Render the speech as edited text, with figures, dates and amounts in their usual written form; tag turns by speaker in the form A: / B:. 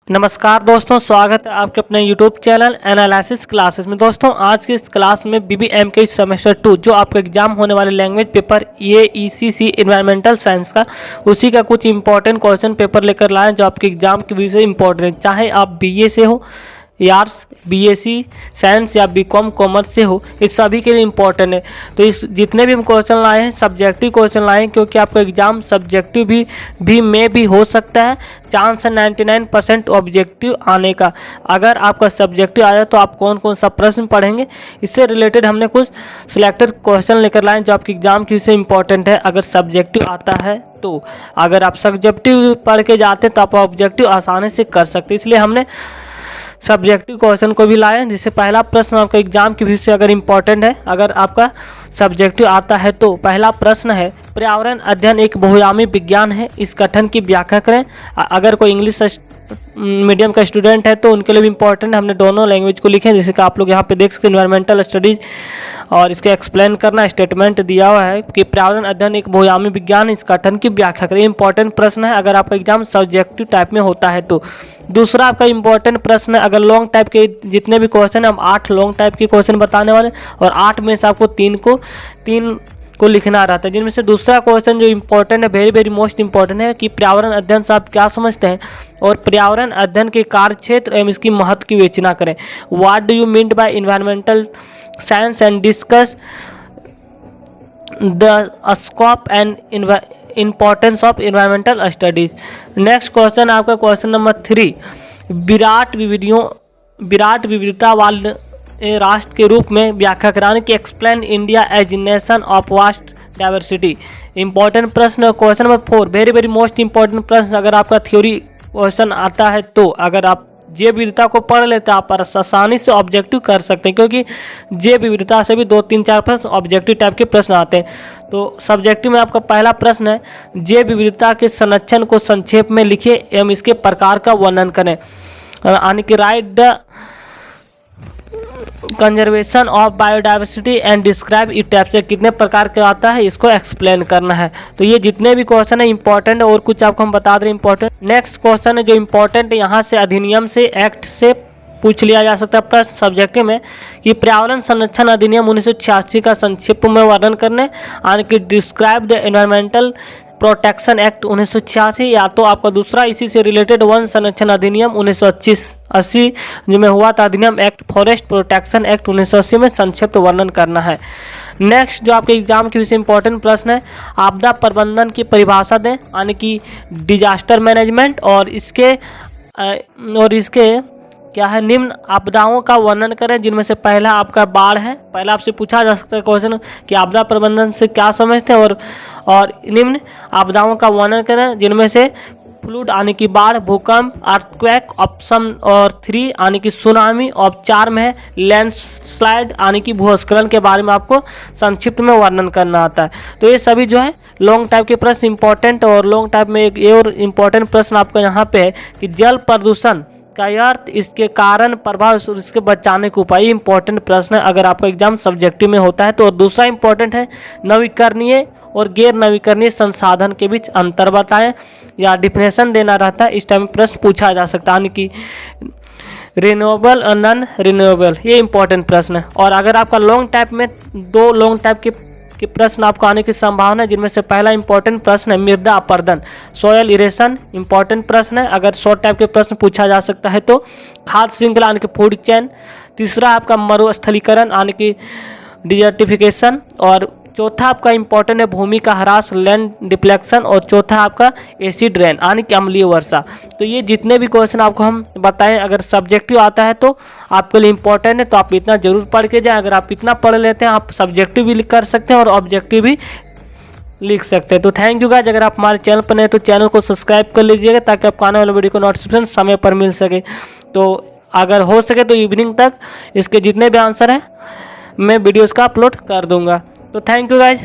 A: नमस्कार दोस्तों, स्वागत है आपके अपने YouTube चैनल एनालिसिस क्लासेस में। दोस्तों आज की इस क्लास में BBM के सेमेस्टर 2 जो आपका एग्जाम होने वाले language paper ECC environmental science का उसी का कुछ इंपॉर्टेंट क्वेश्चन पेपर लेकर लाए जो आपके एग्जाम के विषय इंपॉर्टेंट है। चाहे आप BA से हो या आर्ट्स, BSc साइंस या BCom कॉमर्स से हो, इस सभी के लिए इम्पोर्टेंट है। तो इस जितने भी हम क्वेश्चन लाए हैं सब्जेक्टिव क्वेश्चन लाए हैं, क्योंकि आपका एग्जाम सब्जेक्टिव भी में भी हो सकता है। चांस है 99% ऑब्जेक्टिव आने का। अगर आपका सब्जेक्टिव आया तो आप कौन कौन सा प्रश्न पढ़ेंगे, इससे रिलेटेड हमने कुछ सिलेक्टेड क्वेश्चन लेकर लाए जो आपके एग्जाम के विषय इंपॉर्टेंट है अगर सब्जेक्टिव आता है तो। अगर आप सब्जेक्टिव पढ़ के जाते तो आप ऑब्जेक्टिव आसानी से कर सकते, इसलिए हमने सब्जेक्टिव क्वेश्चन को भी लाए। जिससे पहला प्रश्न आपका एग्जाम के व्यू से अगर इम्पोर्टेंट है, अगर आपका सब्जेक्टिव आता है तो पहला प्रश्न है, पर्यावरण अध्ययन एक बहुआयामी विज्ञान है, इस कथन की व्याख्या करें। अगर कोई इंग्लिश मीडियम का स्टूडेंट है तो उनके लिए भी इंपॉर्टेंट, हमने दोनों लैंग्वेज को लिखे हैं। जैसे कि आप लोग यहाँ पे देख सकते हैं इन्वायरमेंटल स्टडीज और इसके एक्सप्लेन करना स्टेटमेंट दिया हुआ है कि पर्यावरण अध्ययन एक बहुआयामी विज्ञान, इस कथन की व्याख्या करें। इंपॉर्टेंट प्रश्न है अगर आपका एग्जाम सब्जेक्टिव टाइप में होता है तो। दूसरा आपका इंपॉर्टेंट प्रश्न है, अगर लॉन्ग टाइप के जितने भी क्वेश्चन है, हम 8 लॉन्ग टाइप के क्वेश्चन बताने वाले और 8 में से आपको 3 को लिखना रहता है। जिनमें से दूसरा क्वेश्चन जो इंपॉर्टेंट है, वेरी मोस्ट इंपॉर्टेंट है कि पर्यावरण अध्ययन से आप क्या समझते हैं और पर्यावरण अध्ययन के कार्यक्षेत्र एवं इसकी महत्व की विवेचना करें। What do you mean by environmental science and discuss the scope and importance of environmental studies. Next question आपका क्वेश्चन नंबर 3, विराट विविधता वाले राष्ट्र के रूप में व्याख्या कराने की explain India as nation of vast diversity. Important प्रश्न। Question number 4, very most important प्रश्न अगर आपका थ्योरी क्वेश्चन आता है तो। अगर आप जैव विविधता को पढ़ लेते हैं आप आसानी से ऑब्जेक्टिव कर सकते हैं, क्योंकि जैव विविधता से भी 2, 3, 4 प्रश्न ऑब्जेक्टिव टाइप के प्रश्न आते हैं। तो सब्जेक्टिव में आपका पहला प्रश्न है, जैव विविधता के संरक्षण को संक्षेप में लिखे एवं इसके प्रकार का वर्णन करें। यानी कि right the conservation of biodiversity and describe it type से कितने प्रकार के आता है इसको एक्सप्लेन करना है। तो ये जितने भी क्वेश्चन है इंपॉर्टेंट है और कुछ आपको हम बता दें इंपॉर्टेंट। नेक्स्ट क्वेश्चन है जो इंपॉर्टेंट है, यहाँ से अधिनियम से एक्ट से पूछ लिया जा सकता है प्रश्न सब्जेक्टिव में कि पर्यावरण संरक्षण अधिनियम 1986 का संक्षिप्त में वर्णन करने, यानी कि describe the environmental protection act 1986, या तो आपका दूसरा इसी से रिलेटेड वन संरक्षण अधिनियम 1980 जिसमें हुआ था अधिनियम एक्ट, फॉरेस्ट प्रोटेक्शन एक्ट 1980 में संक्षिप्त वर्णन करना है। नेक्स्ट जो आपके एग्जाम के विषय इंपॉर्टेंट प्रश्न है, आपदा प्रबंधन की परिभाषा दें, यानी कि डिजास्टर मैनेजमेंट और इसके क्या है, निम्न आपदाओं का वर्णन करें जिनमें से पहला आपका बाढ़ है। पहला आपसे पूछा जा सकता है क्वेश्चन कि आपदा प्रबंधन से क्या समझते हैं और निम्न आपदाओं का वर्णन करें जिनमें से फ्लूड आने की बाढ़, भूकंप, अर्थक्वेक, ऑप्शन और 3 आने की सुनामी, और 4 में है लैंडस्लाइड आने की भूस्खलन के बारे में आपको संक्षिप्त में वर्णन करना आता है। तो ये सभी जो है लॉन्ग टाइप के प्रश्न इंपॉर्टेंट। और लॉन्ग टाइप में एक और इम्पॉर्टेंट प्रश्न आपका यहाँ पे है कि जल प्रदूषण का अर्थ, इसके कारण, प्रभाव और इसके बचाने के उपाय। इंपॉर्टेंट प्रश्न है अगर आपका एग्जाम सब्जेक्टिव में होता है तो। और दूसरा इंपॉर्टेंट है, नवीकरणीय और गैर नवीकरणीय संसाधन के बीच अंतर बताएं या डिफिनेशन देना रहता है। इस टाइम प्रश्न पूछा जा सकता है, यानी कि रिन्यूएबल और नॉन रिन्यूएबल, ये इंपॉर्टेंट प्रश्न है। और अगर आपका लॉन्ग टाइप में 2 लॉन्ग टाइप के प्रश्न आपको आने की संभावना है, जिनमें से पहला इंपॉर्टेंट प्रश्न है मृदा अपर्दन, सॉयल इरेशन, इंपॉर्टेंट प्रश्न है अगर शॉर्ट टाइप के प्रश्न पूछा जा सकता है तो। खाद्य श्रृंखला यानी कि फूड चेन। तीसरा आपका मरुस्थलीकरण यानी कि डिजर्टिफिकेशन। और चौथा आपका इंपॉर्टेंट है भूमि का ह्रास, लैंड डिप्लेक्शन। और चौथा आपका एसिड रेन यानी कि अम्लीय वर्षा। तो ये जितने भी क्वेश्चन आपको हम बताएं अगर सब्जेक्टिव आता है तो आपके लिए इंपॉर्टेंट है, तो आप इतना जरूर पढ़ के जाएं। अगर आप इतना पढ़ लेते हैं आप सब्जेक्टिव भी कर सकते हैं और ऑब्जेक्टिव भी लिख सकते हैं। तो थैंक यू गाइस, अगर आप हमारे चैनल पर नए तो चैनल को सब्सक्राइब कर लीजिएगा ताकि आपको आने वाले वीडियो को नोटिफिकेशन समय पर मिल सके। तो अगर हो सके तो इवनिंग तक इसके जितने भी आंसर हैं मैं वीडियोज़ का अपलोड कर दूँगा। तो थैंक यू गाइज।